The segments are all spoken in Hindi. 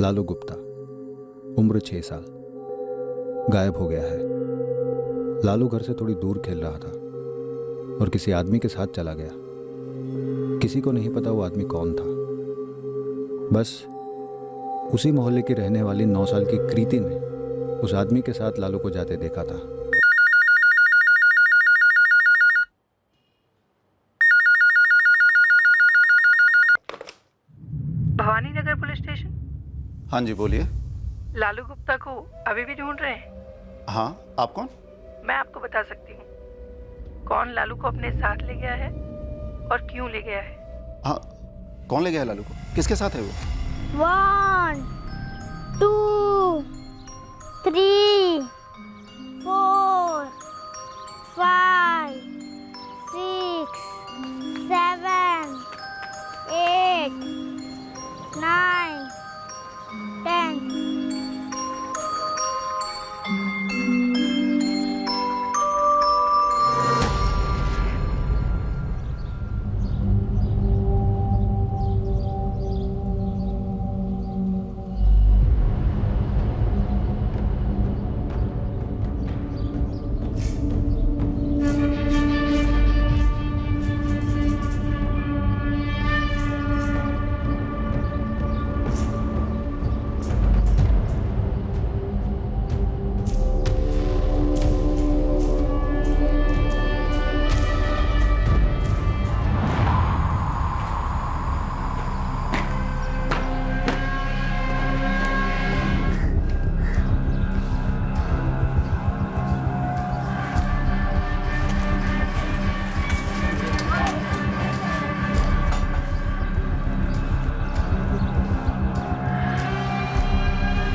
लालू गुप्ता, उम्र 6 साल, गायब हो गया है। लालू घर से थोड़ी दूर खेल रहा था और किसी आदमी के साथ चला गया। किसी को नहीं पता वो आदमी कौन था। बस उसी मोहल्ले की रहने वाली 9 साल की कृति ने उस आदमी के साथ लालू को जाते देखा था। Bhavani Nagar police station. हाँ जी बोलिए। लालू गुप्ता को अभी भी ढूंढ रहे हैं? हाँ, आप कौन? मैं आपको बता सकती हूँ कौन लालू को अपने साथ ले गया है और क्यों ले गया है। हाँ, कौन ले गया है लालू को? किसके साथ है वो? 1 2 3 4 5 6 7 8 9 10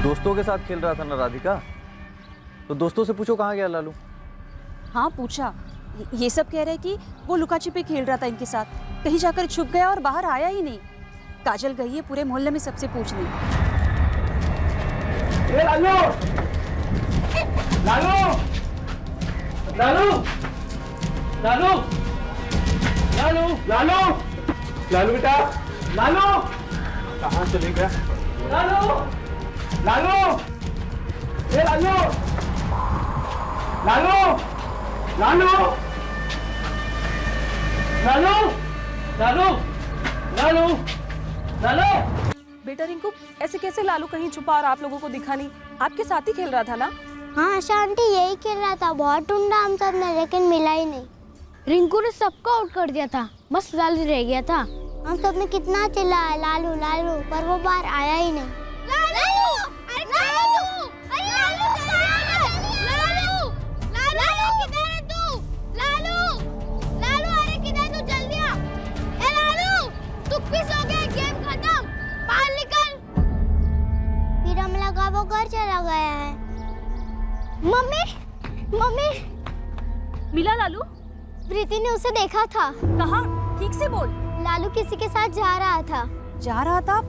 दोस्तों के साथ खेल रहा था ना राधिका, तो दोस्तों से पूछो कहाँ गया लालू। हाँ पूछा, ये सब कह रहे कि वो लुका छिपी खेल रहा था इनके साथ, कहीं जाकर छुप गया और बाहर आया ही नहीं। काजल गई है पूरे मोहल्ले में सबसे पूछने। लालू लालू लालू लालू लालू लालू लालू बेटा, लालू कहाँ चले गया? लालू लालू, ये लालू लालू लालू लालू लालू लालू लालू। बेटा रिंकू, ऐसे कैसे लालू कहीं छुपा और आप लोगों को दिखा नहीं? आपके साथ ही खेल रहा था ना? हाँ आशा आंटी, यही खेल रहा था। बहुत ढूंढा हम सब ने, लेकिन मिला ही नहीं। रिंकू ने सबको आउट कर दिया था, बस लालू रह गया था। हम सब ने कितना चिल्लाया लालू लालू, पर वो बाहर आया ही नहीं। फिर हम लगा वो घर चला गया है। मम्मी मम्मी, मिला लालू? प्रीति ने उसे देखा था। कहाँ? ठीक से बोल। लालू किसी के साथ जा रहा था। जा रहा था?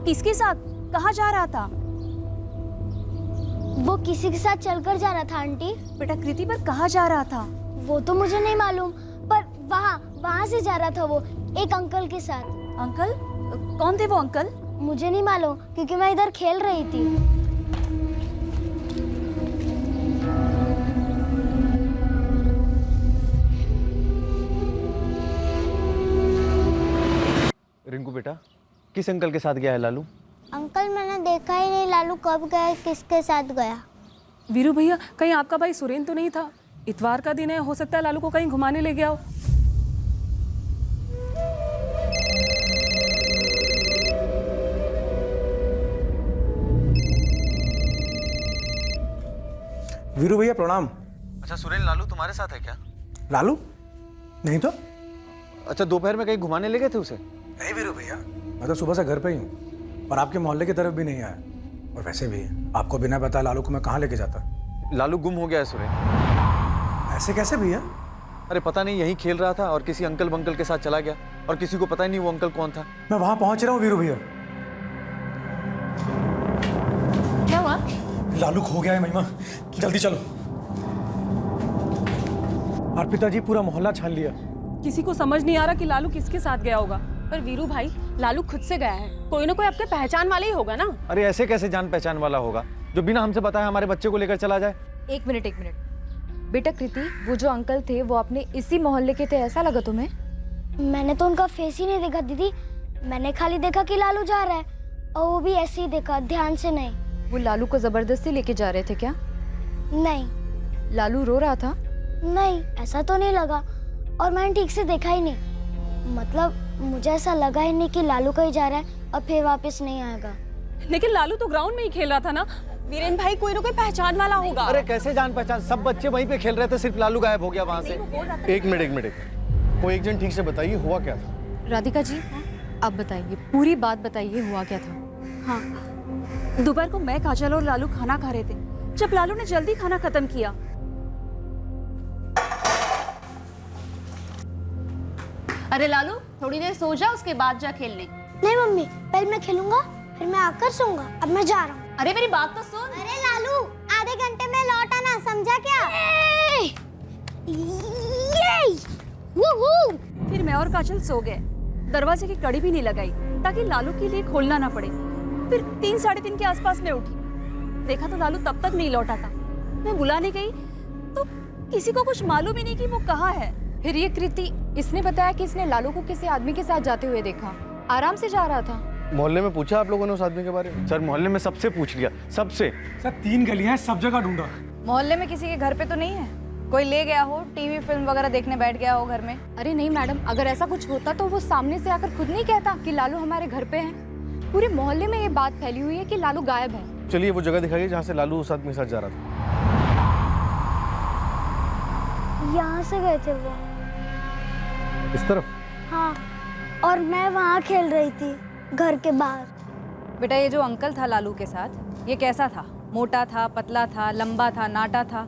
किसके साथ? कहाँ जा रहा था? वो किसी के साथ चलकर जा रहा था आंटी। बेटा कृति, पर कहाँ जा रहा था? वो तो मुझे नहीं मालूम, पर वहाँ से जा रहा था वो, एक अंकल के साथ। अंकल? कौन थे वो अंकल? मुझे नहीं मालूम, क्योंकि मैं इधर खेल रही थी। रिंकू बेटा, किस अंकल के साथ गया है लालू? अंकल मैंने देखा ही नहीं लालू कब गया, किसके साथ गया। वीरू भैया, कहीं आपका भाई सुरेंद्र तो नहीं था? इतवार का दिन है, हो सकता है लालू को कहीं घुमाने ले गया हो। वीरू भैया प्रणाम। अच्छा सुरेंद्र, लालू तुम्हारे साथ है क्या? लालू नहीं तो? अच्छा, दोपहर में कहीं घुमाने ले गए थे उसे? नहीं वीरू भैया, मैं तो सुबह से घर पे ही हूँ और आपके मोहल्ले की तरफ भी नहीं आया। और वैसे भी आपको बिना बताए लालू को मैं कहाँ लेके जाता? लालू गुम हो गया है सुरेंद्र। ऐसे कैसे भैया? अरे पता नहीं, यहीं खेल रहा था और किसी अंकल बंकल के साथ चला गया और किसी को पता ही नहीं वो अंकल कौन था। मैं वहां पहुंच रहा हूँ वीरू भैया। क्या हुआ? लालू खो गया है महिमा, जल्दी चलो। अर्पिता जी, पूरा मोहल्ला छान लिया। किसी को समझ नहीं आ रहा कि लालू किसके साथ गया होगा। पर वीरू भाई, लालू खुद से गया है, कोई ना कोई आपके पहचान वाला ही होगा ना। अरे ऐसे कैसे जान पहचान वाला होगा जो बिना हमसे बताए हमारे बच्चे को लेकर चला जाए? एक मिनट बेटा कृति, वो जो अंकल थे वो अपने इसी मोहल्ले के थे, ऐसा लगा तुम्हें? मैंने तो उनका फेस ही नहीं देखा दीदी, मैंने खाली देखा कि लालू जा रहा है, और वो भी ऐसे ही देखा, ध्यान से नहीं। वो लालू को जबरदस्ती लेके जा रहे थे क्या? नहीं। लालू रो रहा था? नहीं, ऐसा तो नहीं लगा, और मैंने ठीक से देखा ही नहीं। मतलब मुझे ऐसा लगा ही नहीं कि लालू कहीं जा रहा है और फिर वापस नहीं आएगा। लेकिन लालू तो ग्राउंड में ही खेल रहा था ना। वीरेन भाई, कोई ना कोई पहचान वाला होगा। अरे कैसे जान पहचान, सब बच्चे वहीं पे खेल रहे थे, सिर्फ लालू गायब हो गया वहाँ से। एक मिनट वो एक जन ठीक से बताइए हुआ क्या था? राधिका जी, आप बताइए, पूरी बात बताइए, हुआ क्या था? हाँ, दोपहर को मैं, काजल और लालू खाना खा रहे थे, जब लालू ने जल्दी खाना खत्म किया। अरे लालू, थोड़ी देर सो जा, उसके बाद जा खेलने। नहीं मम्मी, पहले मैं खेलूंगा, फिर मैं आकर सोऊंगा। अब मैं जा रहा हूँ। अरे मेरी बात तो सुन। अरे लालू, आधे घंटे में लौट आना, समझा क्या? फिर मैं और काजल सो गए, दरवाजे की कड़ी भी नहीं लगाई ताकि लालू के लिए खोलना ना पड़े। फिर 3 साढ़े 3 के आसपास में उठी, देखा तो लालू तब तक नहीं लौटा था। मैं बुलाने गई तो किसी को कुछ मालूम ही नहीं कि वो कहाँ है। फिर ये कृति, इसने बताया कि इसने लालू को किसी आदमी के साथ जाते हुए देखा, आराम से जा रहा था। मोहल्ले में पूछा आप लोगों ने उस आदमी के बारे में? सर मोहल्ले में सबसे पूछ लिया, सबसे। सर 3 गलियां हैं, सब जगह ढूंढा। मोहल्ले में किसी के घर पे तो नहीं है? कोई ले गया हो, टीवी फिल्म वगैरह देखने बैठ गया हो घर में? अरे नहीं मैडम, अगर ऐसा कुछ होता तो वो सामने से आकर खुद नहीं कहता कि लालू हमारे घर पे है। पूरे मोहल्ले में ये बात फैली हुई है कि लालू गायब है। चलिए वो जगह दिखाइए जहाँ से लालू उस आदमी के साथ जा रहा था। यहाँ से गए थे वो। इस तरफ? हाँ, और मैं वहाँ खेल रही थी, घर के बाहर। बेटा, ये जो अंकल था लालू के साथ, ये कैसा था? मोटा था, पतला था, लंबा था, नाटा था?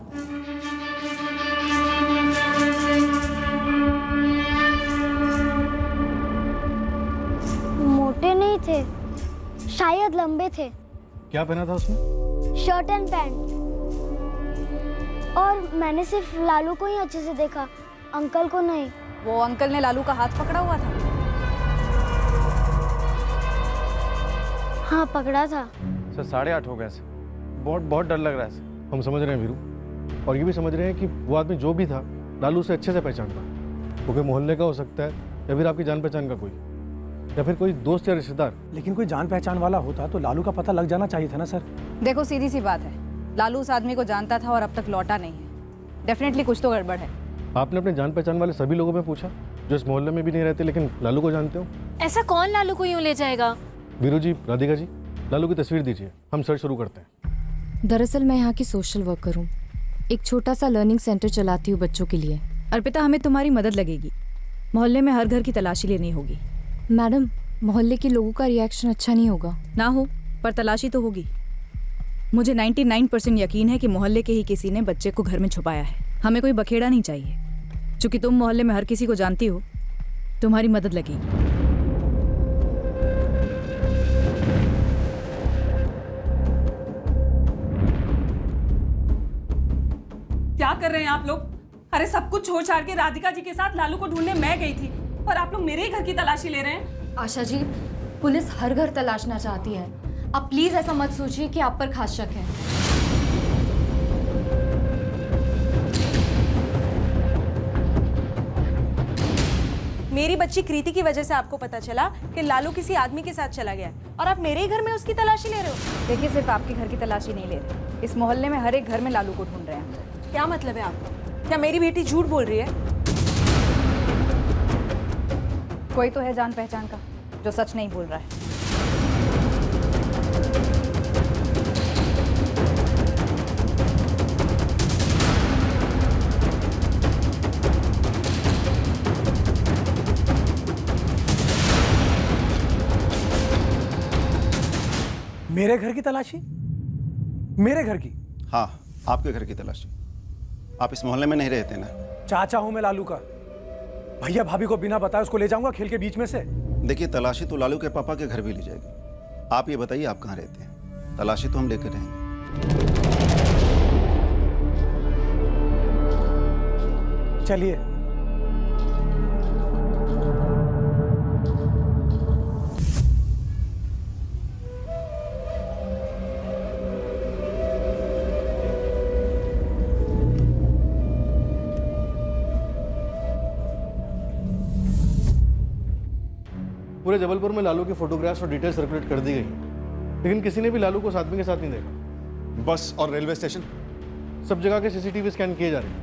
मोटे नहीं थे, शायद लंबे थे। क्या पहना था उसने? Shirt and pant. और मैंने सिर्फ लालू को ही अच्छे से देखा, अंकल को नहीं। वो अंकल ने लालू का हाथ पकड़ा हुआ था? हाँ, पकड़ा था। सर 8:30 हो गए सर, बहुत डर लग रहा है सर। हम समझ रहे हैं वीरू, और ये भी समझ रहे हैं कि वो आदमी जो भी था लालू से अच्छे से पहचानता, वो कोई मोहल्ले का हो सकता है या फिर आपकी जान पहचान का कोई, या फिर कोई दोस्त या रिश्तेदार। लेकिन कोई जान पहचान वाला होता तो लालू का पता लग जाना चाहिए था ना सर। देखो, सीधी सी बात है, लालू उस आदमी को जानता था और अब तक लौटा नहीं है। डेफिनेटली कुछ तो गड़बड़ है। आपने अपने जान पहचान वाले सभी लोगों में पूछा जो इस मोहल्ले में भी नहीं रहते लेकिन लालू को जानते हो? ऐसा कौन लालू को यूं ले जाएगा? वीरू जी, राधिका जी, लालू की तस्वीर दीजिए, हम सर्च शुरू करते हैं। दरअसल मैं यहाँ की सोशल वर्कर हूँ, एक छोटा सा लर्निंग सेंटर चलाती हूँ बच्चों के लिए। अर्पिता, हमें तुम्हारी मदद लगेगी, मोहल्ले में हर घर की तलाशी लेनी होगी। मैडम, मोहल्ले के लोगों का रिएक्शन अच्छा नहीं होगा। ना हो, पर तलाशी तो होगी। मुझे 99% यकीन है कि मोहल्ले के ही किसी ने बच्चे को घर में छुपाया है। हमें कोई बखेड़ा नहीं चाहिए। चूंकि तुम मोहल्ले में हर किसी को जानती हो, तुम्हारी मदद लगेगी। क्या कर रहे हैं आप लोग? अरे सब कुछ छोड़ छाड़ के राधिका जी के साथ लालू को ढूंढने मैं गई थी, और आप लोग मेरे ही घर की तलाशी ले रहे हैं। आशा जी, पुलिस हर घर तलाशना चाहती है, आप प्लीज ऐसा मत सोचिए कि आप पर खास शक है। मेरी बच्ची कृति की वजह से आपको पता चला कि लालू किसी आदमी के साथ चला गया, और आप मेरे ही घर में उसकी तलाशी ले रहे हो। देखिए, सिर्फ आपके घर की तलाशी नहीं ले रहे, इस मोहल्ले में हर एक घर में लालू को ढूंढ रहे हैं। क्या मतलब है आपका? क्या मेरी बेटी झूठ बोल रही है? कोई तो है जान पहचान का जो सच नहीं बोल रहा है। मेरे घर की तलाशी? मेरे घर की? हाँ, आपके घर की तलाशी। आप इस मोहल्ले में नहीं रहते ना? चाचा हूं मैं लालू का। भैया भाभी को बिना बताए उसको ले जाऊंगा खेल के बीच में से? देखिए, तलाशी तो लालू के पापा के घर भी ली जाएगी। आप ये बताइए, आप कहाँ रहते हैं? तलाशी तो हम लेकर रहेंगे। चलिए। पूरे जबलपुर में लालू की फोटोग्राफ्स और डिटेल्स सर्कुलेट कर दी गई हैं, लेकिन किसी ने भी लालू को उस आदमी के साथ नहीं देखा। बस और रेलवे स्टेशन सब जगह के सीसीटीवी स्कैन किए जा रहे हैं।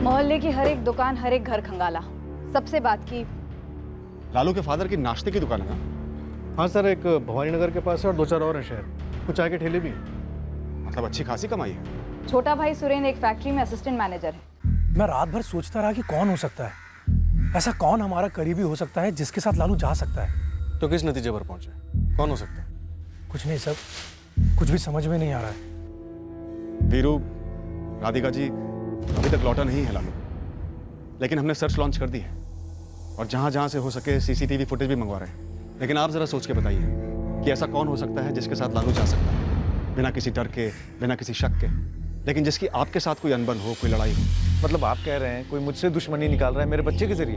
मोहल्ले की हर एक दुकान, हर एक घर खंगाला, सबसे बात की। लालू के फादर की नाश्ते की दुकान है ना? हाँ सर, एक भवानी नगर के पास है और 2-4 और हैं शहर, कुछ चाय के ठेले भी हैं। मतलब अच्छी खासी कमाई है। छोटा भाई सुरेंद्र एक फैक्ट्री में असिस्टेंट मैनेजर है। मैं रात भर सोचता रहा कि कौन हो सकता है, ऐसा कौन हमारा करीबी हो सकता है जिसके साथ लालू जा सकता है। तो किस नतीजे पर पहुंचे? कौन हो सकता है? कुछ नहीं सब, कुछ भी समझ में नहीं आ रहा है। वीरू, राधिका जी, अभी तक लौटा नहीं है लालू, लेकिन हमने सर्च लॉन्च कर दी है और जहां जहां से हो सके सीसीटीवी फुटेज भी मंगवा रहे हैं। लेकिन आप जरा सोच के बताइए कि ऐसा कौन हो सकता है जिसके साथ लालू जा सकता है, बिना किसी डर के, बिना किसी शक के, लेकिन जिसकी आपके साथ कोई अनबन हो, कोई लड़ाई हो। मतलब आप कह रहे हैं कोई मुझसे दुश्मनी निकाल रहा है मेरे बच्चे के जरिए?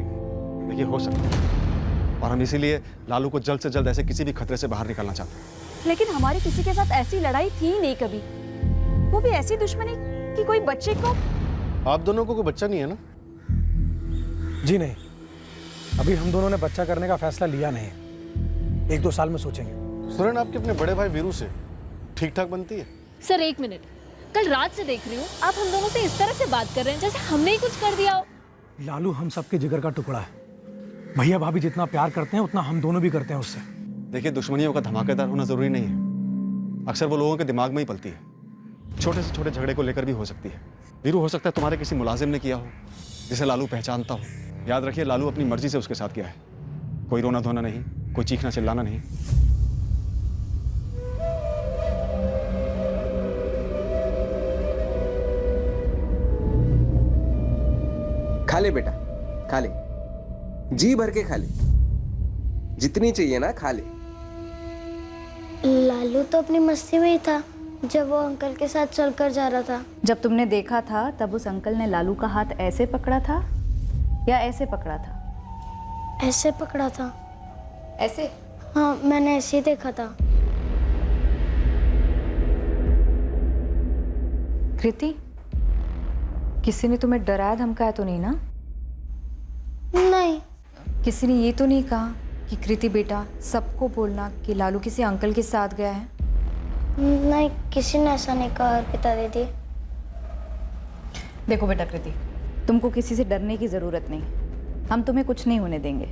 देखिए, हो सकता है, और हम इसीलिए लालू को जल्द से जल्द ऐसे किसी भी खतरे से बाहर निकालना चाहते हैं। लेकिन हमारी किसी के साथ ऐसी लड़ाई थी नहीं कभी, वो भी ऐसी दुश्मनी कि कोई बच्चे को। आप दोनों को कोई बच्चा नहीं है ना? जी नहीं, अभी हम दोनों ने बच्चा करने का फैसला लिया नहीं है, 1-2 साल में सोचेंगे। सुरेन, आपके अपने बड़े भाई वीरू से ठीक ठाक बनती है? सर 1 मिनट, कल रात से देख रही हूँ आप हम दोनों से इस तरह से बात कर रहे हैं जैसे हमने ही कुछ कर दिया हो। लालू हम सबके जिगर का टुकड़ा है, भैया भाभी जितना प्यार करते हैं उतना हम दोनों भी करते हैं उससे। देखिए, दुश्मनियों का धमाकेदार होना जरूरी नहीं है, अक्सर वो लोगों के दिमाग में ही पलती है। छोटे से छोटे झगड़े को लेकर भी हो सकती है। वीरू, हो सकता है तुम्हारे किसी मुलाजिम ने किया हो जिसे लालू पहचानता हो। याद रखिए, लालू अपनी मर्जी से उसके साथ किया है, कोई रोना धोना नहीं, कोई चीखना चिल्लाना नहीं। खा ले बेटा, खा ले, जी भर के खा ले, जितनी चाहिए ना खा ले। लालू तो अपनी मस्ती में ही था जब वो अंकल के साथ चलकर जा रहा था। जब तुमने देखा था तब उस अंकल ने लालू का हाथ ऐसे पकड़ा था या ऐसे पकड़ा था? ऐसे पकड़ा था। ऐसे? हाँ, मैंने ऐसे ही देखा था। कृति, किसी ने तुम्हें डराया धमकाया तो नहीं ना? नहीं। किसी ने ये तो नहीं कहा कि कृति बेटा सबको बोलना कि लालू किसी अंकल के साथ गया है? नहीं, किसी ने ऐसा नहीं कहा अर्पिता दीदी। देखो बेटा कृति, तुमको किसी से डरने की ज़रूरत नहीं, हम तुम्हें कुछ नहीं होने देंगे।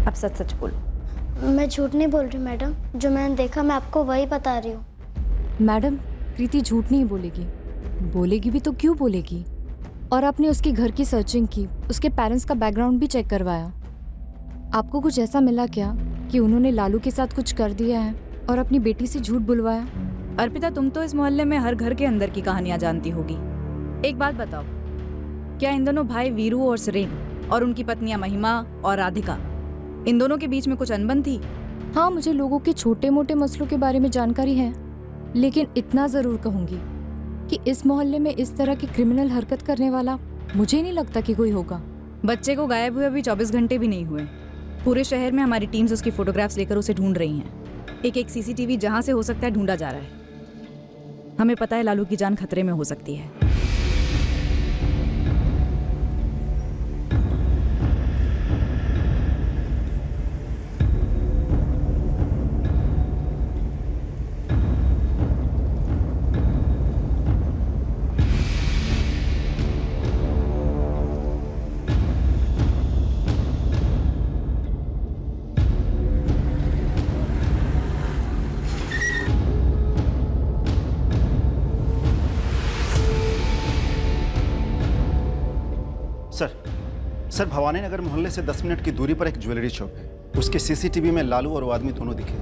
अब सच सच बोलो। मैं झूठ नहीं बोल रही मैडम, जो मैंने देखा मैं आपको वही बता रही हूँ। मैडम, कृति झूठ नहीं बोलेगी, बोलेगी भी तो क्यों बोलेगी? और आपने उसके घर की सर्चिंग की, उसके पेरेंट्स का बैकग्राउंड भी चेक करवाया। आपको कुछ ऐसा मिला क्या कि उन्होंने लालू के साथ कुछ कर दिया है और अपनी बेटी से झूठ बुलवाया? अर्पिता, तुम तो इस मोहल्ले में हर घर के अंदर की कहानियां जानती होगी। एक बात बताओ, क्या इन दोनों भाई वीरू और सुरेन और उनकी पत्नियां महिमा और राधिका, इन दोनों के बीच में कुछ अनबन थी? हाँ, मुझे लोगों के छोटे मोटे मसलों के बारे में जानकारी है, लेकिन इतना ज़रूर कहूँगी कि इस मोहल्ले में इस तरह की क्रिमिनल हरकत करने वाला मुझे नहीं लगता कि कोई होगा। बच्चे को गायब हुए अभी 24 घंटे भी नहीं हुए। पूरे शहर में हमारी टीम्स उसकी फोटोग्राफ्स लेकर उसे ढूंढ रही हैं। एक एक सीसीटीवी जहां से हो सकता है ढूंढा जा रहा है। हमें पता है लालू की जान खतरे में हो सकती है। सर, भवानी नगर मोहल्ले से 10 मिनट की दूरी पर एक ज्वेलरी शॉप है, उसके सीसीटीवी में लालू और वो आदमी दोनों दिखे।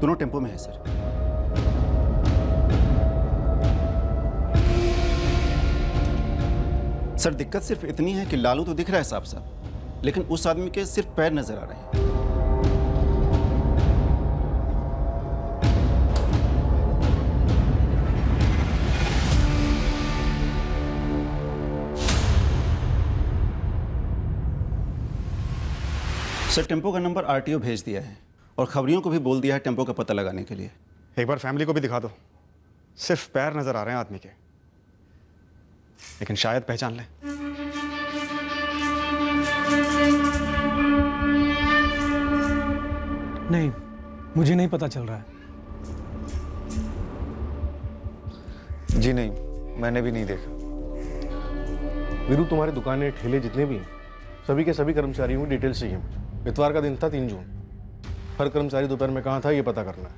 दोनों टेम्पो में है सर। सर, दिक्कत सिर्फ इतनी है कि लालू तो दिख रहा है साफ साफ, लेकिन उस आदमी के सिर्फ पैर नजर आ रहे हैं। सर, टेम्पो का नंबर आरटीओ भेज दिया है और खबरियों को भी बोल दिया है टेम्पो का पता लगाने के लिए। एक बार फैमिली को भी दिखा दो, सिर्फ पैर नजर आ रहे हैं आदमी के। लेकिन शायद पहचान लें। नहीं, मुझे नहीं पता चल रहा है। जी नहीं, मैंने भी नहीं देखा। वीरू, तुम्हारी दुकानें, ठेले जितने भी हैं, सभी के सभी कर्मचारियों की डिटेल्स चाहिए मुझे। इतवार का दिन था 3 जून। हर कर्मचारी दोपहर में कहाँ था ये पता करना है।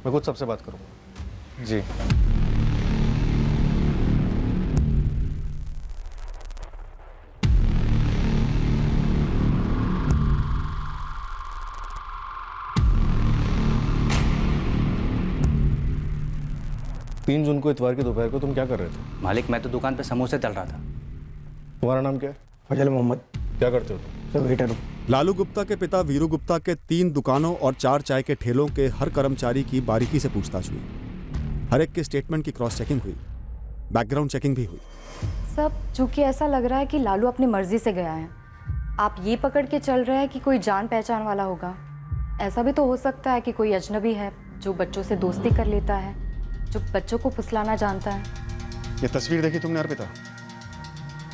मैं खुद सबसे बात करूँगा। जी। तीन जून को इतवार की दोपहर को तुम क्या कर रहे थे? मालिक, मैं तो दुकान पे समोसे तल रहा था। तुम्हारा नाम क्या है? फजल मोहम्मद। क्या करते हो तुम? सब वेटर हूँ। लालू गुप्ता के पिता वीरू गुप्ता के 3 दुकानों और 4 चाय के ठेलों के हर कर्मचारी की बारीकी से पूछताछ हुई। हर एक के स्टेटमेंट की क्रॉस चेकिंग हुई, बैकग्राउंड चेकिंग भी हुई। सब चूंकि ऐसा लग रहा है कि लालू अपनी मर्जी से गया है, आप ये पकड़ के चल रहे हैं कि कोई जान पहचान वाला होगा। ऐसा भी तो हो सकता है कि कोई अजनबी है जो बच्चों से दोस्ती कर लेता है, जो बच्चों को फुसलाना जानता है। ये तस्वीर देखी तुमने अर्पिता?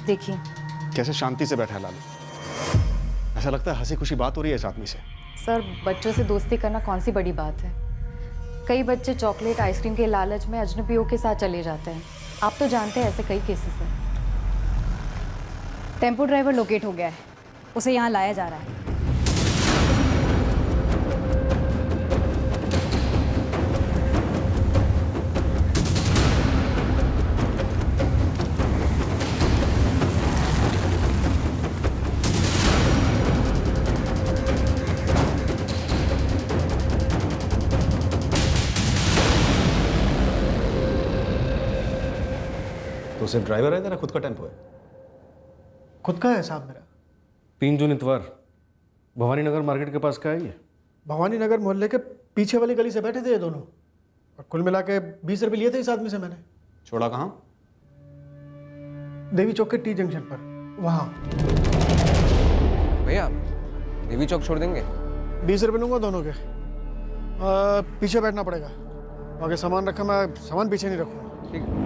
देखिए कैसे शांति से बैठा है लालू। ऐसा लगता है हंसी खुशी बात हो रही है इस आदमी से। सर, बच्चों से दोस्ती करना कौन सी बड़ी बात है? कई बच्चे चॉकलेट आइसक्रीम के लालच में अजनबियों के साथ चले जाते हैं। आप तो जानते हैं ऐसे कई केसेस हैं। टेम्पो ड्राइवर लोकेट हो गया है, उसे यहाँ लाया जा रहा है। तो सिर्फ ड्राइवर है, तेरा खुद का टेम्पो है? खुद का है साहब मेरा। 3 जून इतवार भवानी नगर मार्केट के पास का है ये? भवानी नगर मोहल्ले के पीछे वाली गली से बैठे थे ये दोनों, और कुल मिला के 20 रुपये लिए थे इस आदमी से मैंने। छोड़ा कहाँ? देवी चौक के T जंक्शन पर, वहाँ। भैया देवी चौक छोड़ देंगे? 20 रुपये लूँगा दोनों के। पीछे बैठना पड़ेगा, आगे सामान रखा, मैं सामान पीछे नहीं रखूँगा। ठीक है।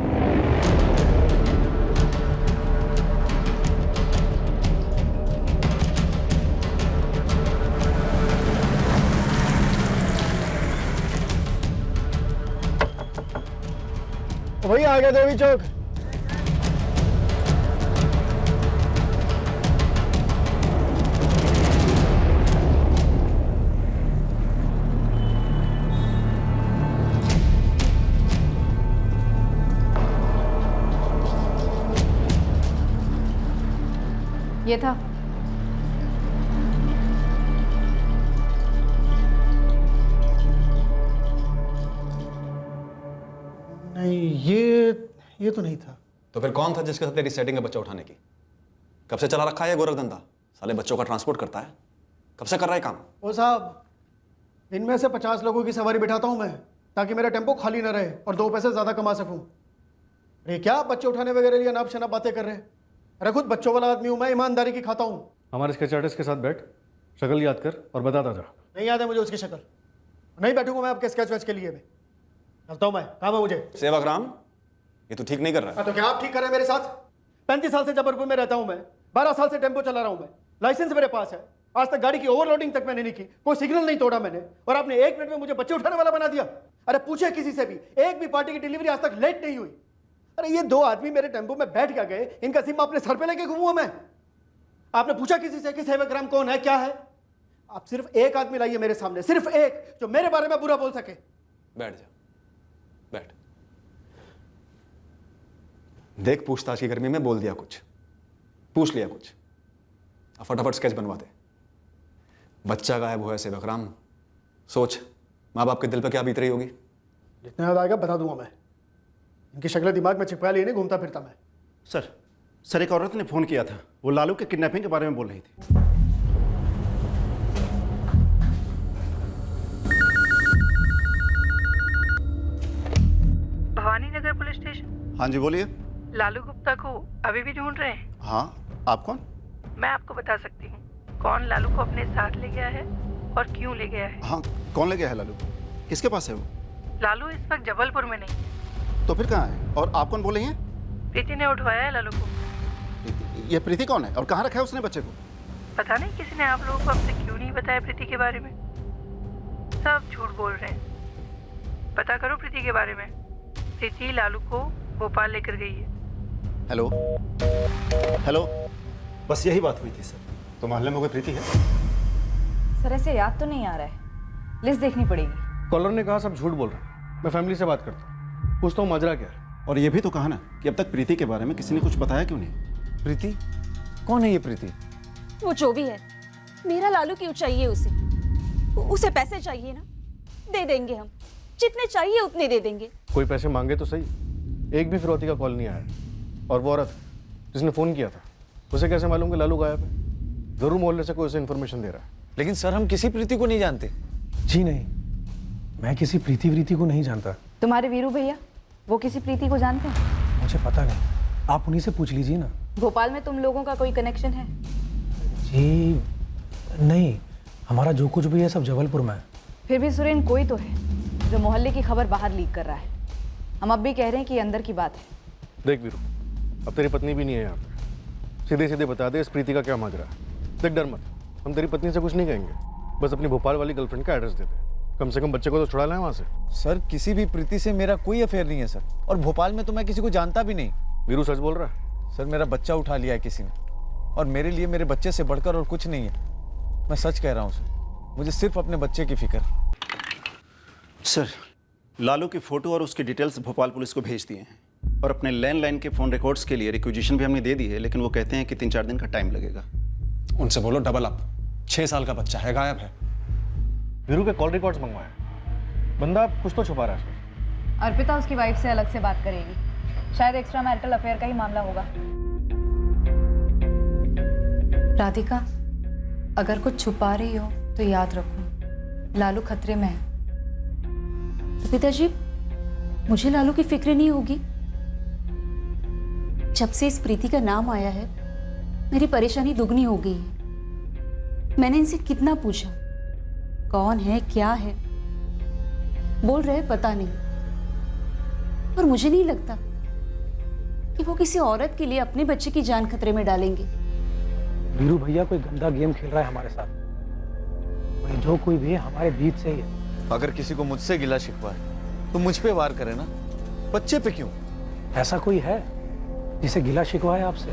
भैया आ गया देवी चौक। ये था। नहीं, ये तो नहीं था। तो फिर कौन था जिसके साथ तेरी सेटिंग है बच्चा उठाने की? कब से चला रखा है ये गोरखधंधा? साले बच्चों का ट्रांसपोर्ट करता है, कब से कर रहा है काम? ओ साहब, इनमें से 50 लोगों की सवारी बिठाता हूँ मैं, ताकि मेरा टेम्पो खाली ना रहे और 2 पैसे ज़्यादा कमा सकूँ। अरे क्या बच्चे उठाने वगैरह लिए नाप शनाप बातें कर रहे हैं? अरे खुद बच्चों वाला आदमी हूँ मैं, ईमानदारी की खाता हूँ। हमारे स्केच आर्टिस्ट के साथ बैठ, शक्ल याद कर और बताता जा। नहीं याद है मुझे उसकी शक्ल, नहीं बैठूंगा मैं आपके स्केच वेच के लिए भी। चलता हूँ मैं, काम है मुझे। सेवक राम, ये तो ठीक नहीं कर रहा है। तो क्या आप ठीक कर रहे हैं मेरे साथ? 35 साल से जबलपुर में रहता हूँ मैं, 12 साल से टेम्पो चला रहा हूँ मैं, लाइसेंस मेरे पास है। आज तक गाड़ी की ओवरलोडिंग तक मैंने नहीं की, कोई सिग्नल नहीं तोड़ा मैंने, और आपने 1 मिनट में मुझे बच्चे उठाने वाला बना दिया। अरे पूछे किसी से भी, एक भी पार्टी की डिलीवरी आज तक लेट नहीं हुई। अरे ये 2 आदमी मेरे टेम्पो में बैठ क्या गए, इनका जिम्मा अपने सर पे लेके घूमूंगा मैं? आपने पूछा किसी से कि सेवक राम कौन है, क्या है? आप सिर्फ एक आदमी लाइए मेरे सामने, सिर्फ एक, जो मेरे बारे में बुरा बोल सके। बैठ जा, बैठ। देख, पूछताछ की गर्मी में बोल दिया कुछ, पूछ लिया कुछ, अब फटाफट स्केच बनवा दे। बच्चा गायब हुआ है सेवक राम, सोच माँ बाप के दिल पे क्या बीत रही होगी। जितना याद आएगा बता दूंगा मैं। इनकी शक्ल दिमाग में चिपका लिए नहीं घूमता फिरता मैं। सर एक औरत ने फ़ोन किया था, वो लालू के किडनैपिंग के बारे में बोल रही थी। Bhavani Nagar police station. हाँ जी बोलिए। लालू गुप्ता को अभी भी ढूंढ रहे हैं? हाँ, आप कौन? मैं आपको बता सकती हूँ कौन लालू को अपने साथ ले गया है और क्यों ले गया है। हाँ, कौन ले गया है लालू? किसके पास है वो? लालू इस वक्त जबलपुर में नहीं है। तो फिर कहाँ है? और आप कौन बोल रही हैं? प्रीति ने उठवाया है लालू को। ये प्रीति कौन है और कहाँ रखा है उसने बच्चे को? पता नहीं किसी ने आप लोगों को हमसे क्यों नहीं बताया प्रीति के बारे में। सब झूठ बोल रहे हैं। पता करो प्रीति के बारे में। प्रीति लालू को भोपाल लेकर गई है। हेलो हेलो, बस यही बात हुई थी सर। तो मोहल्ले में कोई प्रीति है? सर ऐसे याद तो नहीं आ रहा है, लिस्ट देखनी पड़ेगी। कॉलर ने कहा सब झूठ बोल रहे हैं। मैं फैमिली से बात करता हूँ, पूछता हूँ माजरा क्या है। और ये भी तो कहा ना कि अब तक प्रीति के बारे में किसी ने कुछ बताया क्यों नहीं? प्रीति? कौन है ये प्रीति? वो जो भी है, मेरा लालू क्यों चाहिए उसे? उसे पैसे चाहिए ना, दे देंगे हम। जितने चाहिए उतने दे देंगे। कोई पैसे मांगे तो सही, एक भी फिरौती का कॉल नहीं आया। और वो औरत जिसने फ़ोन किया था, उसे कैसे मालूम कि लालू गायब है? जरूर मोहल्ले से कोई उसे इन्फॉर्मेशन दे रहा है। लेकिन सर हम किसी प्रीति को नहीं जानते। जी नहीं, मैं किसी प्रीति को नहीं जानता। तुम्हारे वीरू भैया वो किसी प्रीति को जानते हैं? मुझे पता नहीं, आप उन्हीं से पूछ लीजिए ना। भोपाल में तुम लोगों का कोई कनेक्शन है? जी नहीं, हमारा जो कुछ भी है सब जबलपुर में है। फिर भी सुरेन कोई तो है जो मोहल्ले की खबर बाहर लीक कर रहा है। हम अब भी कह रहे हैं कि ये अंदर की बात है। देख वीरू, अब तेरी पत्नी भी नहीं है यहाँ पे। सीधे सीधे बता दे इस प्रीति का क्या माजरा है। देख डर मत, हम तेरी पत्नी से कुछ नहीं कहेंगे। बस अपनी भोपाल वाली गर्लफ्रेंड का एड्रेस दे दे। कम से कम बच्चे को तो छुड़ा लाए वहाँ से। सर किसी भी प्रीति से मेरा कोई अफेयर नहीं है सर, और भोपाल में तो मैं किसी को जानता भी नहीं। वीरू सच बोल रहा है? सर मेरा बच्चा उठा लिया है किसी ने, और मेरे लिए मेरे बच्चे से बढ़कर और कुछ नहीं है। मैं सच कह रहा हूँ सर, मुझे सिर्फ अपने बच्चे की फिक्र। सर लालू की फ़ोटो और उसकी डिटेल्स भोपाल पुलिस को भेज दिए हैं, और अपने लैंडलाइन के फ़ोन रिकॉर्ड्स के लिए रिक्विजिशन भी हमने दे दी है, लेकिन वो कहते हैं कि 3-4 दिन का टाइम लगेगा। उनसे बोलो डबल अप। 6 साल का बच्चा है, गायब है। वीरू के कॉल रिकॉर्ड्स मंगवाए। बंदा कुछ तो छुपा रहा है सर। अर्पिता उसकी वाइफ से अलग से बात करेगी। शायद एक्स्ट्रा मैरिटल अफेयर का ही मामला होगा। राधिका, अगर कुछ छुपा रही हो तो याद रखो, लालू खतरे में है। पिताजी, मुझे लालू की फिक्र नहीं होगी। जब से इस प्रीति का नाम आया है, मेरी परेशानी दुगनी हो गई है। मैंने इनसे कितना पूछा, कौन है, क्या है, बोल रहे पता नहीं। पर मुझे नहीं लगता कि वो किसी औरत के लिए अपने बच्चे की जान खतरे में डालेंगे। वीरू भैया कोई गंदा गेम खेल रहा है हमारे साथ। वही जो कोई भी है हमारे बीच से ही है। अगर किसी को मुझसे गिला शिकवा है तो मुझ पे वार करे ना, बच्चे पे क्यों? ऐसा कोई है जिसे गिला शिकवा है आपसे?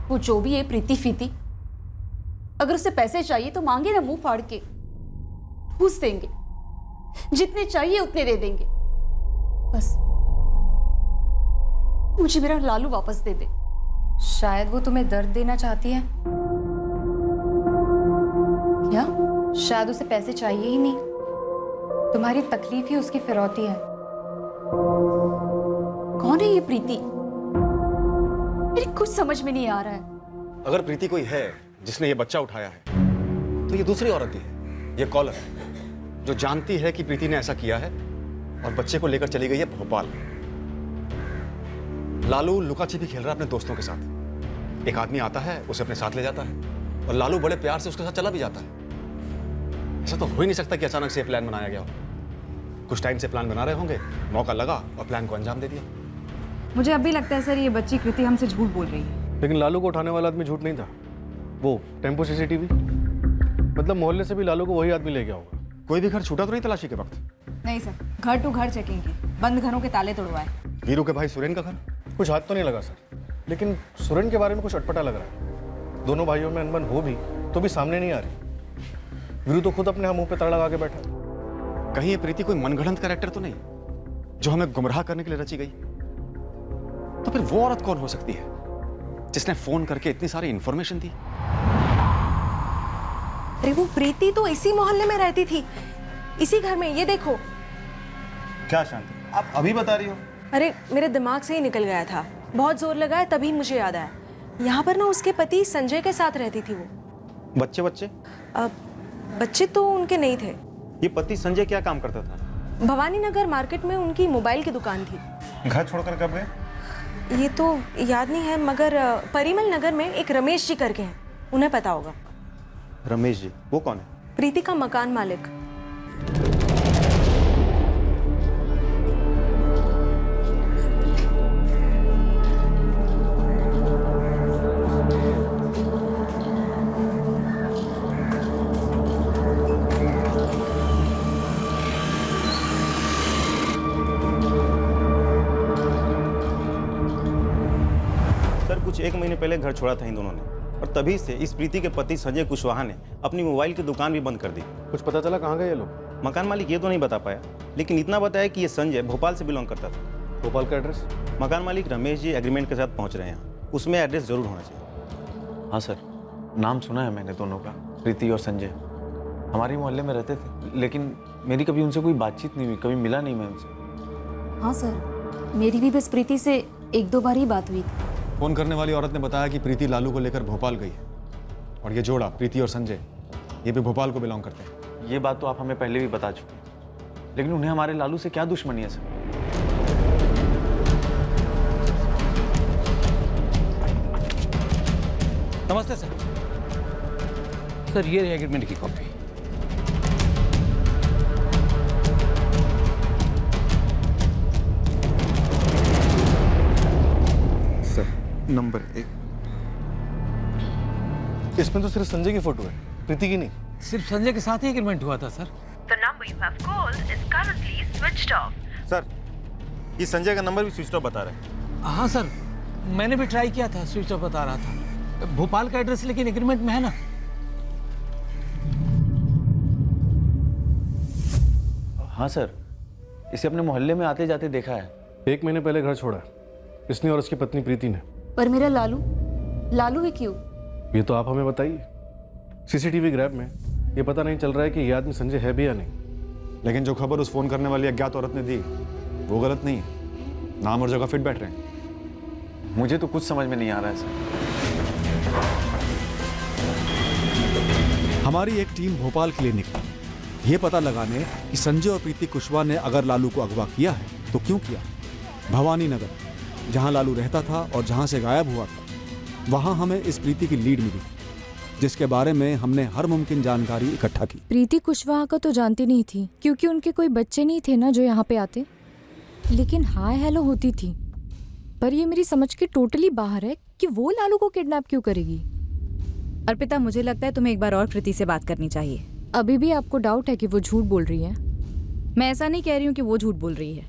वो जो भी है प्रीति फीति, अगर उसे पैसे चाहिए तो मांगे ना मुंह फाड़ के। ठूस देंगे, जितने चाहिए उतने दे देंगे। बस मुझे मेरा लालू वापस दे दे। शायद वो तुम्हें दर्द देना चाहती है। क्या? शायद उसे पैसे चाहिए ही नहीं, तुम्हारी तकलीफ ही उसकी फिरौती है। कौन है ये प्रीति? मेरे कुछ समझ में नहीं आ रहा है। अगर प्रीति कोई है जिसने ये बच्चा उठाया है, तो ये दूसरी औरत ही है। ये कॉलर है जो जानती है कि प्रीति ने ऐसा किया है और बच्चे को लेकर चली गई है भोपाल। लालू लुका छिपी खेल रहा है अपने दोस्तों के साथ। एक आदमी आता है, उसे अपने साथ ले जाता है, और लालू बड़े प्यार से उसके साथ चला भी जाता है। ऐसा तो हो ही नहीं सकता कि अचानक से ये प्लान बनाया गया हो। कुछ टाइम से प्लान बना रहे होंगे, मौका लगा और प्लान को अंजाम दे दिया। मुझे अब भी लगता है सर ये बच्ची कृति हमसे झूठ बोल रही है। लेकिन लालू को उठाने वाला आदमी झूठ नहीं था। वो टेम्पो सीसीटीवी, मतलब मोहल्ले से भी लालू को वही आदमी ले गया होगा। कोई भी घर छूटा तो नहीं तलाशी के वक्त? नहीं सर, घर टू घर चेकिंग की, बंद घरों के ताले तोड़वाए। वीरू के भाई सुरेन का घर? कुछ हाथ तो नहीं लगा सर, लेकिन सुरेन के बारे में कुछ अटपटा लग रहा है। दोनों भाइयों में अनबन हो भी तो भी सामने नहीं आ रही। वीरू तो खुद अपने मुंह पे ताला लगा के बैठा। कहीं ये प्रीति कोई मनगढ़ंत कैरेक्टर तो नहीं जो हमें गुमराह करने के लिए रची गई? तो फिर वो औरत कौन हो सकती है जिसने फोन करके इतनी सारी इंफॉर्मेशन दी? अरे वो प्रीति तो इसी मोहल्ले में रहती थी, इसी घर में। ये देखो। क्या शांति, आप अभी बता रही हो? अरे मेरे दिमाग से ही निकल गया था, बहुत जोर लगाया तभी मुझे याद आया। यहाँ पर ना उसके पति संजय के साथ रहती थी वो। बच्चे बच्चे? बच्चे तो उनके नहीं थे। ये पति संजय क्या काम करता था? भवानी नगर मार्केट में उनकी मोबाइल की दुकान थी। घर छोड़कर कब गए? ये तो याद नहीं है, मगर परिमल नगर में एक रमेश जी करके हैं, उन्हें पता होगा। रमेश जी? वो कौन है? प्रीति का मकान मालिक। सर कुछ 1 महीने पहले घर छोड़ा था इन दोनों ने, और तभी से इस प्रीति के पति संजय कुशवाहा ने अपनी मोबाइल की दुकान भी बंद कर दी। कुछ पता चला कहाँ गए ये लोग? मकान मालिक ये तो नहीं बता पाया, लेकिन इतना बताया कि ये संजय भोपाल से बिलोंग करता था। भोपाल का एड्रेस? मकान मालिक रमेश जी एग्रीमेंट के साथ पहुंच रहे हैं यहाँ, उसमें एड्रेस जरूर होना चाहिए। हाँ सर, नाम सुना है मैंने दोनों का, प्रीति और संजय। हमारे मोहल्ले में रहते थे, लेकिन मेरी कभी उनसे कोई बातचीत नहीं हुई, कभी मिला नहीं मैं उनसे। हाँ सर, मेरी भी बस प्रीति से 1-2 बार ही बात हुई थी। फोन करने वाली औरत ने बताया कि प्रीति लालू को लेकर भोपाल गई है, और ये जोड़ा प्रीति और संजय ये भी भोपाल को बिलोंग करते हैं। ये बात तो आप हमें पहले भी बता चुके, लेकिन उन्हें हमारे लालू से क्या दुश्मनी है सर? नमस्ते सर। सर ये रही एग्रीमेंट की कॉपी। Sir number 1। इसमें तो सिर्फ संजय की फोटो है, प्रीति की नहीं। सिर्फ संजय के साथ ही एग्रीमेंट हुआ था sir. The number you have called is currently switched off. Sir ये संजय का नंबर भी स्विच ऑफ बता रहे हैं। हाँ सर, मैंने भी ट्राई किया था, स्विच ऑफ बता रहा था। भोपाल का एड्रेस लेकिन एग्रीमेंट में है ना। हाँ सर, इसे अपने मोहल्ले में आते जाते देखा है। 1 महीने पहले घर छोड़ा इसने और उसकी पत्नी प्रीति ने। पर मेरा लालू है क्यों? ये तो आप हमें बताइए। सीसीटीवी ग्रैब में ये पता नहीं चल रहा है कि ये आदमी संजय है भी या नहीं। लेकिन जो खबर उस फोन करने वाली अज्ञात औरत ने दी वो गलत नहीं है, नाम और जगह फिट बैठ रहे हैं। मुझे तो कुछ समझ में नहीं आ रहा है सर। हमारी एक टीम भोपाल के लिए निकली, ये पता लगाने कि संजय और प्रीति कुशवाहा ने अगर लालू को अगवा किया है तो क्यों किया। भवानी नगर, जहां लालू रहता था और जहां से गायब हुआ था, वहां हमें इस प्रीति की लीड मिली, जिसके बारे में हमने हर मुमकिन जानकारी इकट्ठा की। प्रीति कुशवाहा को तो जानती नहीं थी, क्योंकि उनके कोई बच्चे नहीं थे ना जो यहाँ पे आते। लेकिन हाय हेलो होती थी। पर ये मेरी समझ के टोटली बाहर है कि वो लालू को किडनैप क्यों करेगी। अर्पिता, मुझे लगता है तुम्हें एक बार और कृति से बात करनी चाहिए। अभी भी आपको डाउट है कि वो झूठ बोल रही है? मैं ऐसा नहीं कह रही हूँ कि वो झूठ बोल रही है,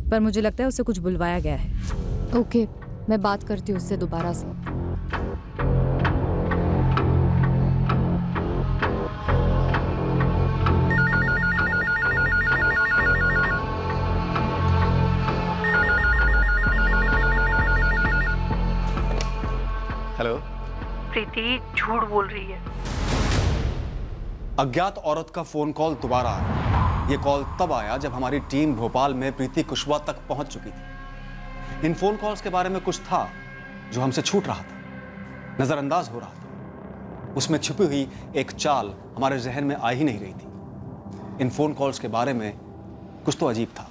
पर मुझे लगता है उसे कुछ बुलवाया गया है। ओके, मैं बात करती हूँ उससे दोबारा से। हेलो। प्रीति झूठ बोल रही है। अज्ञात औरत का फोन कॉल दोबारा आया। ये कॉल तब आया जब हमारी टीम भोपाल में प्रीति कुशवाहा तक पहुंच चुकी थी। इन फोन कॉल्स के बारे में कुछ था जो हमसे छूट रहा था, नजरअंदाज हो रहा था। उसमें छुपी हुई एक चाल हमारे जहन में आ ही नहीं रही थी। इन फोन कॉल्स के बारे में कुछ तो अजीब था।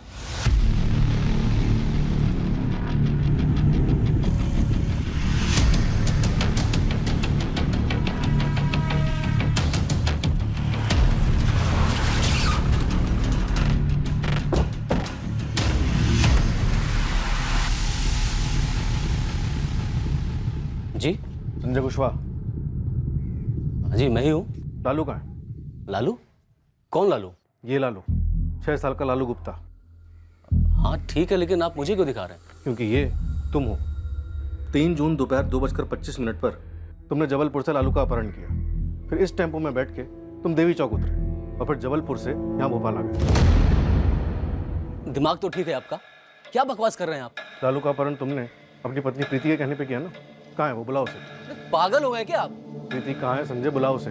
जी संजय कुशवाहा। जी मैं ही हूँ। लालू कहाँ है? लालू? कौन लालू? ये लालू, 6 साल का लालू गुप्ता। हाँ ठीक है, लेकिन आप मुझे क्यों दिखा रहे हैं? क्योंकि ये तुम हो। 3 जून दोपहर 2:25 पर तुमने जबलपुर से लालू का अपहरण किया। फिर इस टेम्पो में बैठ के तुम देवी चौक उतरे और फिर जबलपुर से यहाँ भोपाल आ गए। दिमाग तो ठीक है आपका? क्या बकवास कर रहे हैं आप? लालू का अपहरण तुमने अपनी पत्नी प्रीति के कहने पे किया ना। कहाँ है वो? बुलाओ उसे। पागल हो गए क्या आप? प्रीति कहाँ है संजय? बुलाओ उसे।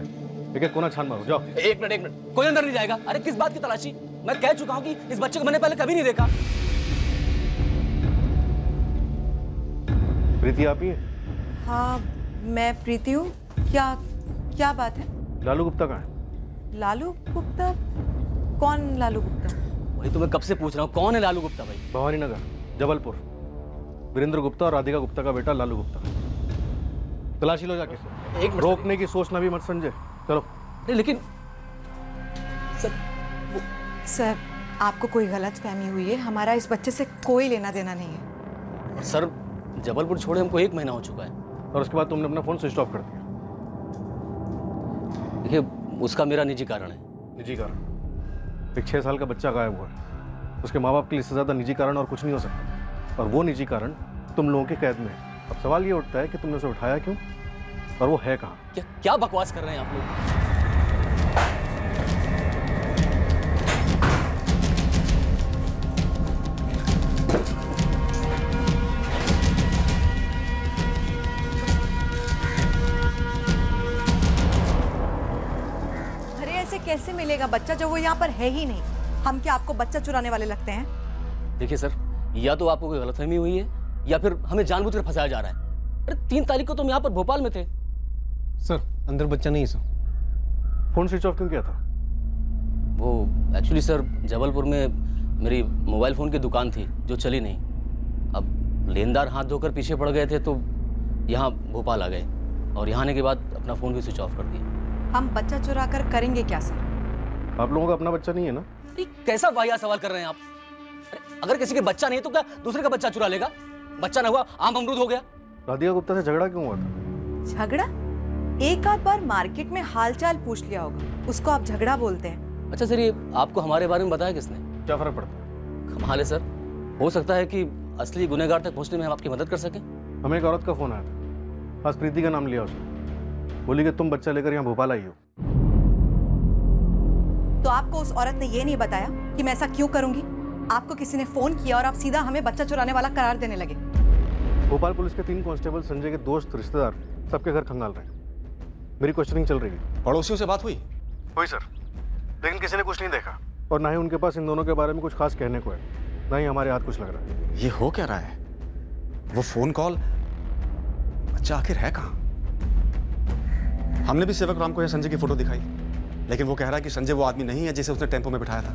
एक कोना छान मारो, जाओ। एक मिनट, कोई अंदर नहीं जाएगा। अरे किस बात की तलाशी? मैं कह चुका हूँ कि इस बच्चे को मैंने पहले कभी नहीं देखा। प्रीति आप ही है? हाँ मैं प्रीति हूँ। क्या बात है? लालू गुप्ता कहाँ है? लालू गुप्ता? कौन लालू गुप्ता? वही तो मैं कब से पूछ रहा हूँ, कौन है लालू गुप्ता भाई? भवानी नगर, जबलपुर। वीरेंद्र गुप्ता और राधिका गुप्ता का बेटा लालू गुप्ता। तलाशी लो जाके। एक मिनट, रोकने की सोचना भी मत संजय। चलो। लेकिन सर आपको कोई गलत फहमी हुई है। हमारा इस बच्चे से कोई लेना देना नहीं है। सर जबलपुर छोड़े हमको 1 महीना हो चुका है। और उसके बाद तुमने अपना फोन स्विच ऑफ कर दिया। देखिए उसका मेरा निजी कारण है। निजी कारण? एक 6 साल का बच्चा गायब हुआ है। उसके माँ बाप के लिए इससे ज्यादा निजी कारण और कुछ नहीं हो सकता। और वो निजी कारण तुम लोगों की कैद में है। अब सवाल ये उठता है कि तुमने उसे उठाया क्यों और वो है कहाँ? क्या बकवास कर रहे हैं आप लोग? अरे ऐसे कैसे मिलेगा बच्चा जब वो यहाँ पर है ही नहीं? हम क्या आपको बच्चा चुराने वाले लगते हैं? देखिए सर, या तो आपको कोई गलतफहमी हुई है या फिर हमें जानबूझकर फंसाया जा रहा है। अरे 3 तारीख को तुम यहाँ पर भोपाल में थे। सर अंदर बच्चा नहीं है सर। फोन स्विच ऑफ क्यों किया था? वो एक्चुअली सर जबलपुर में मेरी मोबाइल फ़ोन की दुकान थी जो चली नहीं। अब लेनदार हाथ धोकर पीछे पड़ गए थे तो यहाँ भोपाल आ गए और यहाँ आने के बाद अपना फ़ोन भी स्विच ऑफ कर दिया। हम बच्चा चुरा कर करेंगे क्या सर? आप लोगों का अपना बच्चा नहीं है ना? कैसा वाहियात सवाल कर रहे हैं आप? अगर किसी के बच्चा नहीं है तो क्या दूसरे का बच्चा चुरा लेगा? बच्चा ना हुआ आम अमरूद हो गया। राधिका गुप्ता से झगड़ा क्यों हुआ था? झगड़ा? एक आध बार मार्केट में हालचाल पूछ लिया होगा, उसको आप झगड़ा बोलते हैं? अच्छा सर, ये आपको हमारे बारे में बताया किसने? क्या फर्क पड़ता है? कमाल है सर, हो सकता है कि असली गुनहगार तक पहुंचने में हम आपकी मदद कर सकें। हमें एक औरत का फोन आया था, आज प्रीति का नाम लिया उसने, बोली कि तुम बच्चा लेकर यहाँ भोपाल आई हो। तो आपको उस औरत ने ये नहीं बताया कि मैं ऐसा क्यों करूंगी? आपको किसी ने फोन किया और आप सीधा हमें बच्चा चुराने वाला करार देने लगे। भोपाल पुलिस के 3 कांस्टेबल संजय के दोस्त रिश्तेदार सबके घर खंगाल रहे हैं। मेरी क्वेश्चनिंग चल रही है। पड़ोसियों से बात हुई? हुई सर, लेकिन किसी ने कुछ नहीं देखा और ना ही उनके पास इन दोनों के बारे में कुछ खास कहने को है, ना ही हमारे हाथ कुछ लग रहा है। ये हो क्या रहा है? वो फोन कॉल, बच्चा आखिर है कहाँ? हमने भी सेवक राम को यह संजय की फोटो दिखाई, लेकिन वो कह रहा है कि संजय वो आदमी नहीं है जिसे उसने टेम्पो में बिठाया था।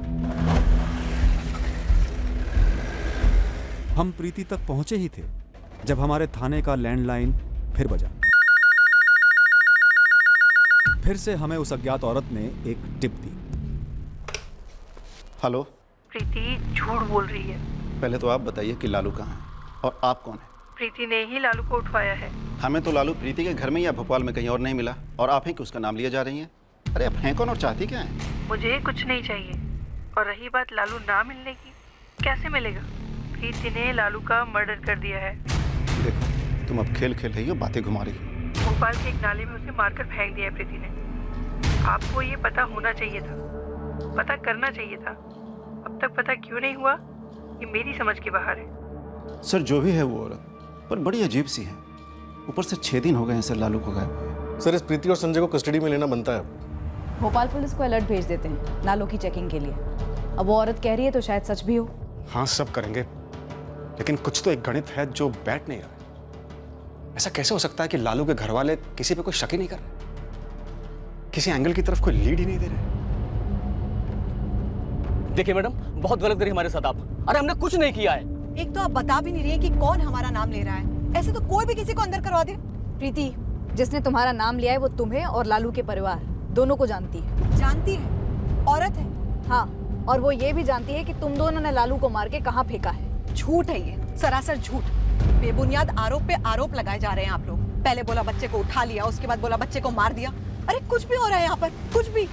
हम प्रीति तक पहुंचे ही थे जब हमारे थाने का लैंडलाइन फिर बजा। फिर से हमें उस अज्ञात औरत ने एक टिप दी। हेलो प्रीति झूठ बोल रही है। पहले तो आप बताइए कि लालू कहाँ है और आप कौन है? प्रीति ने ही लालू को उठवाया है। हमें तो लालू प्रीति के घर में या भोपाल में कहीं और नहीं मिला और आप हैं कि उसका नाम लिया जा रही हैं। अरे आप हैं कौन और चाहती क्या है? मुझे कुछ नहीं चाहिए। और रही बात लालू ना मिलने की, कैसे मिलेगा? प्रीति ने लालू का मर्डर कर दिया है। देखो तुम अब खेल खेल रही हो, बातें घुमा रही हो। भोपाल के एक नाले में उसे मारकर फेंक दिया है प्रीति ने। आपको ये पता होना चाहिए था, पता करना चाहिए था। अब तक पता क्यों नहीं हुआ, ये मेरी समझ के बाहर है। सर जो भी है वो औरत पर बड़ी अजीब सी है। ऊपर से 6 दिन हो गए हैं सर लालू को गायब हुए। सर इस प्रीति और संजय को कस्टडी में लेना बनता है। भोपाल पुलिस को अलर्ट भेज देते हैं लालू की चेकिंग के लिए। अब वो औरत कह रही है तो शायद सच भी हो। हाँ सब करेंगे, लेकिन कुछ तो एक गणित है जो बैठ नहीं रहा। ऐसा कैसे हो सकता है कि लालू के घर वाले किसी पे कोई शक ही नहीं कर रहे, किसी एंगल की तरफ कोई लीड ही नहीं दे रहे? देखिए मैडम, बहुत गलत करी हमारे साथ आप। अरे हमने कुछ नहीं किया है। एक तो आप बता भी नहीं रही है कि कौन हमारा नाम ले रहा है। ऐसे तो कोई भी किसी को अंदर करवा दे। प्रीति, जिसने तुम्हारा नाम लिया है वो तुम्हें और लालू के परिवार दोनों को जानती है। जानती है? औरत है? हाँ, और वो ये भी जानती है कि तुम दोनों ने लालू को मार के कहाँ फेंका है। झूठ है ये, सरासर झूठ। बेबुनियाद आरोप पे आरोप लगाए जा रहे हैं आप लोग। पहले बोला बच्चे को उठा लिया, उसके बाद बोला बच्चे को मार दिया। अरे कुछ भी हो रहा है यहाँ पर, कुछ भी।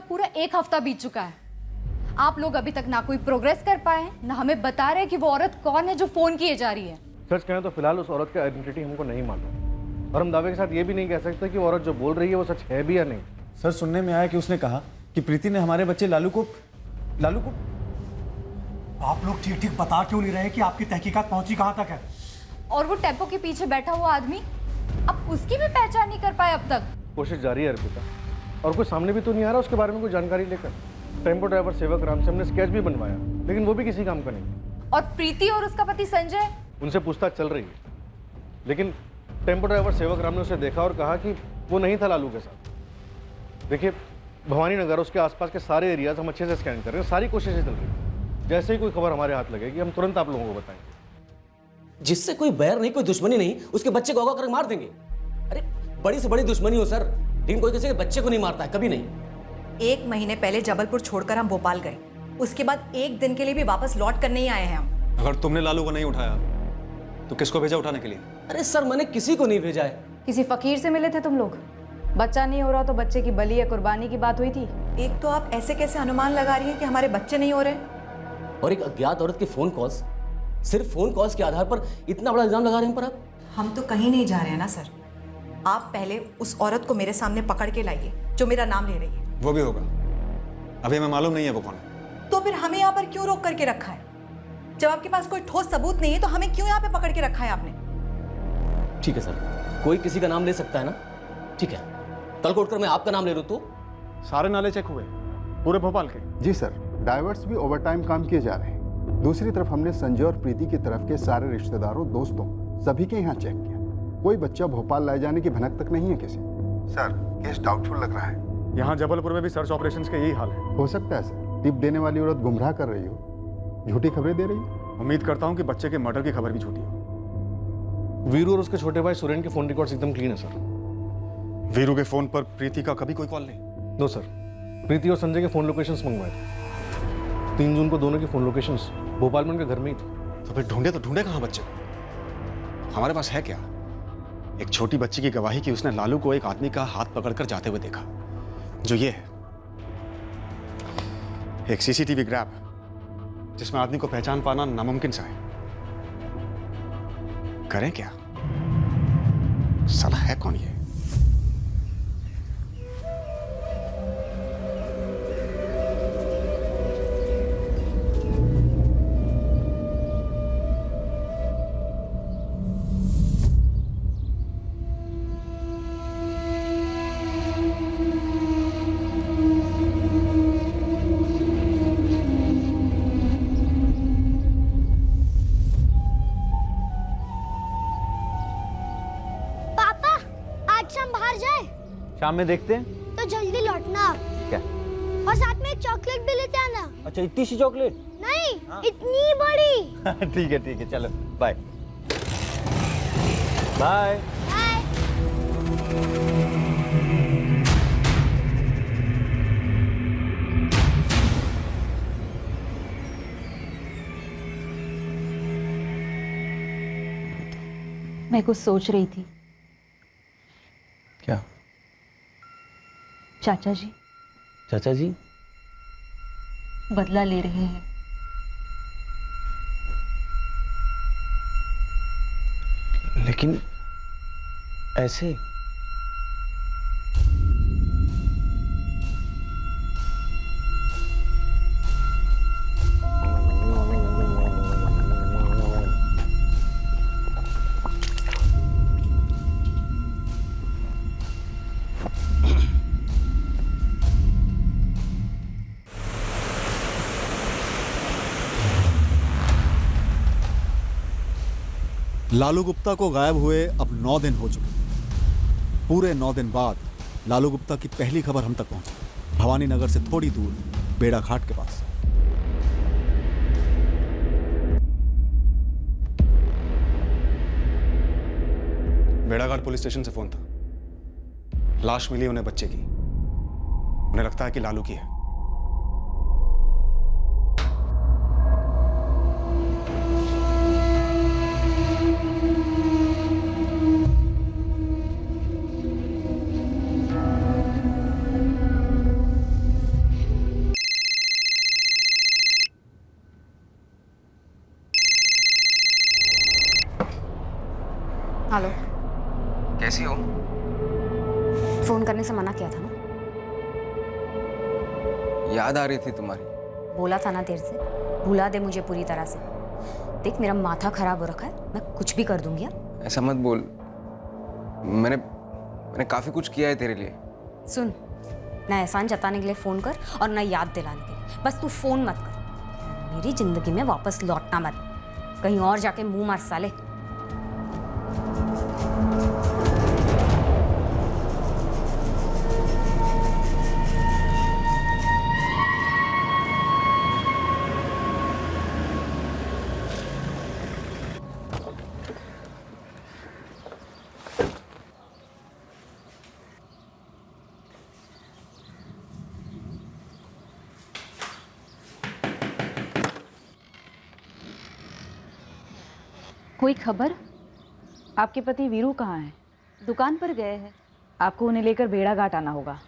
पूरा 1 हफ्ता बीत चुका है। आप लोग अभी तक ना कोई प्रोग्रेस कर पाए हैं, ना हमें बता रहे कि वो औरत कौन है जो फोन किए जा रही है। सच कहें तो फिलहाल उस औरत का आइडेंटिटी हमको नहीं मालूम और हम दावे के साथ ये भी नहीं कह सकते कि वो औरत जो बोल रही है वो सच है भी या नहीं। सर सुनने में आया कि उसने कहा कि प्रीति ने हमारे बच्चे लालू को आप लोग ठीक ठीक बता क्यों नहीं रहे कि आपकी तहकीकात पहुंची कहां तक है? और वो टेम्पो के पीछे बैठा हुआ आदमी, अब उसकी भी पहचान नहीं कर पाए अब तक। कोशिश जारी है अर्पिता, और कोई सामने भी तो नहीं आ रहा उसके बारे में कोई जानकारी लेकर। टेम्पो ड्राइवर सेवक राम से हमने स्केच भी बनवाया, लेकिन वो भी किसी काम का नहीं। और प्रीति और उसका पति संजय, उनसे पूछताछ चल रही है, लेकिन टेम्पो ड्राइवर सेवक राम ने उसे देखा और कहा कि वो नहीं था लालू के साथ। देखिए भवानी नगर, उसके आसपास के सारे एरियाज हम अच्छे से स्कैन कर रहे हैं, सारी कोशिशें चल रही हैं। जैसे ही कोई खबर हमारे हाथ लगेगी हम तुरंत आप लोगों को बताएंगे। जिससे कोई बैर नहीं, कोई दुश्मनी नहीं, उसके बच्चे को अगवा कर मार देंगे। अरे बड़ी से बड़ी दुश्मनी हो सर, लेकिन कोई किसी के बच्चे को नहीं मारता है, कभी नहीं। 1 महीने पहले जबलपुर छोड़कर हम भोपाल गए, उसके बाद 1 दिन के लिए भी वापस लौट कर नहीं आए हैं हम। अगर तुमने लालू को नहीं उठाया तो किसको भेजा उठाने के लिए? अरे सर, मैंने किसी को नहीं भेजा है। किसी फकीर से मिले थे तुम लोग? बच्चा नहीं हो रहा तो बच्चे की बलि या कुर्बानी की बात हुई थी। एक तो आप ऐसे कैसे अनुमान लगा रही हैं कि हमारे बच्चे नहीं हो रहे, और एक अज्ञात औरत के फोन कॉल्स, सिर्फ फोन कॉल्स के आधार पर इतना बड़ा इल्जाम लगा रहे हैं पर आप। हम तो कहीं नहीं जा रहे हैं ना सर। आप पहले उस औरत को मेरे सामने पकड़ के लाइए जो मेरा नाम ले रही है। वो भी होगा, अभी हमें मालूम नहीं है वो कौन है। तो फिर हमें यहाँ पर क्यों रोक करके रखा है? जब आपके पास कोई ठोस सबूत नहीं है तो हमें क्यों यहाँ पे पकड़ के रखा है आपने? ठीक है सर, कोई किसी का नाम ले सकता है ना? ठीक है, कल को उठकर मैं आपका नाम ले लूँ तो? सारे नाले चेक हुए पूरे भोपाल के? जी सर, डाइवर्स भी ओवरटाइम काम किए जा रहे हैं। दूसरी तरफ हमने संजय और प्रीति की तरफ के सारे रिश्तेदारों, दोस्तों सभी के यहाँ चेक किया। कोई बच्चा भोपाल लाए जाने की भनक तक नहीं है किसी। सर, केस डाउटफुल लग रहा है। यहाँ जबलपुर में भी सर्च ऑपरेशंस का यही हाल है। हो सकता है सर, टिप देने वाली औरत गुमराह कर रही हो, झूठी खबरें दे रही हो। उम्मीद करता हूँ कि बच्चे के मर्डर की खबर भी झूठी हो। वीरू और उसके छोटे भाई सुरेन के फोन रिकॉर्ड्स एकदम क्लीन है सर। वीरू के फोन पर प्रीति का कभी कोई कॉल नहीं? नो सर, प्रीति और संजय के फोन लोकेशंस मंगवाए थे। 3 जून को दोनों की फोन लोकेशंस भोपाल में उनके घर में ही थी। तो फिर ढूंढे कहाँ बच्चे को? हमारे पास है क्या? एक छोटी बच्ची की गवाही कि उसने लालू को एक आदमी का हाथ पकड़कर जाते हुए देखा, जो ये है, एक सीसीटीवी ग्रैब जिसमें आदमी को पहचान पाना नामुमकिन सा है। करें क्या? साला है कौन ये? शाम में देखते हैं। तो जल्दी लौटना क्या? और साथ में एक चॉकलेट भी लेते आना। अच्छा, इतनी सी चॉकलेट? नहीं, इतनी बड़ी। ठीक है, चलो बाय बाय। मैं कुछ सोच रही थी। क्या? चाचा जी चाचा जी बदला ले रहे हैं। लेकिन ऐसे? लालू गुप्ता को गायब हुए अब 9 दिन हो चुके। पूरे 9 दिन बाद लालू गुप्ता की पहली खबर हम तक पहुंची, भवानी नगर से थोड़ी दूर बेड़ा घाट के पास। बेड़ाघाट पुलिस स्टेशन से फोन था। लाश मिली उन्हें बच्चे की। उन्हें लगता है कि लालू की है। हेलो, कैसी हो? फोन करने से मना किया था ना? याद आ रही थी तुम्हारी। बोला था ना देर से, भुला दे मुझे पूरी तरह से। देख, मेरा माथा खराब हो रखा है, मैं कुछ भी कर दूंगी। ऐसा मत बोल। मैंने काफी कुछ किया है तेरे लिए। सुन, ना एहसान जताने के लिए फोन कर और ना याद दिलाने के लिए। बस तू फोन मत कर। मेरी जिंदगी में वापस लौटना मत, कहीं और जाके मुंह मार साले। कोई खबर? आपके पति वीरू कहाँ हैं? दुकान पर गए हैं। आपको उन्हें लेकर भेड़ाघाट आना होगा।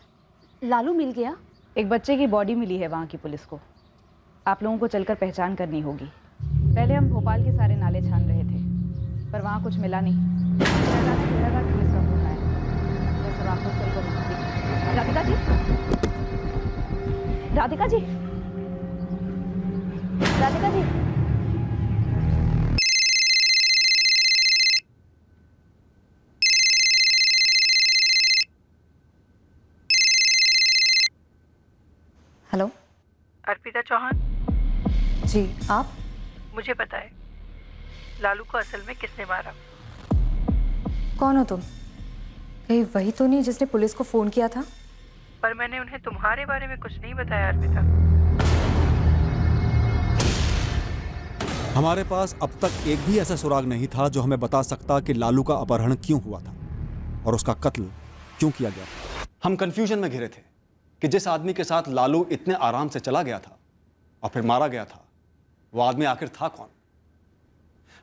लालू मिल गया? एक बच्चे की बॉडी मिली है वहाँ की पुलिस को। आप लोगों को चलकर पहचान करनी होगी। पहले हम भोपाल के सारे नाले छान रहे थे, पर वहाँ कुछ मिला नहीं। भेड़ाघाट पुलिस का फोन आया। मैं सब आपको चलकर दिखाऊंगी। राधिका जी, राधिका जी, राधिका जी। हेलो, अर्पिता चौहान। जी आप? मुझे पता है लालू को असल में किसने मारा। कौन हो तुम? कहीं वही तो नहीं जिसने पुलिस को फोन किया था? पर मैंने उन्हें तुम्हारे बारे में कुछ नहीं बताया अर्पिता। हमारे पास अब तक एक भी ऐसा सुराग नहीं था जो हमें बता सकता कि लालू का अपहरण क्यों हुआ था और उसका कत्ल क्यों किया गया। हम कंफ्यूजन में घिरे थे कि जिस आदमी के साथ लालू इतने आराम से चला गया था और फिर मारा गया था, वो आदमी आखिर था कौन।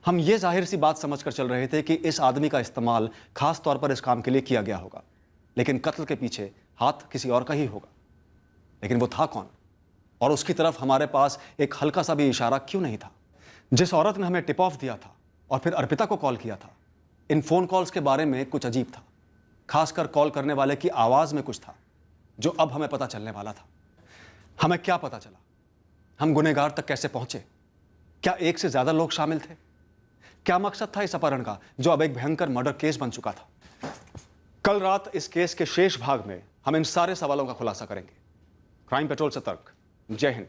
हम ये जाहिर सी बात समझकर चल रहे थे कि इस आदमी का इस्तेमाल खास तौर पर इस काम के लिए किया गया होगा, लेकिन कत्ल के पीछे हाथ किसी और का ही होगा। लेकिन वो था कौन और उसकी तरफ हमारे पास एक हल्का सा भी इशारा क्यों नहीं था। जिस औरत ने हमें टिप ऑफ दिया था और फिर अर्पिता को कॉल किया था, इन फोन कॉल्स के बारे में कुछ अजीब था। खासकर कॉल करने वाले की आवाज में कुछ था जो अब हमें पता चलने वाला था। हमें क्या पता चला, हम गुनहगार तक कैसे पहुंचे, क्या एक से ज्यादा लोग शामिल थे, क्या मकसद था इस अपहरण का जो अब एक भयंकर मर्डर केस बन चुका था। कल रात इस केस के शेष भाग में हम इन सारे सवालों का खुलासा करेंगे। क्राइम पेट्रोल सतर्क। जय हिंद।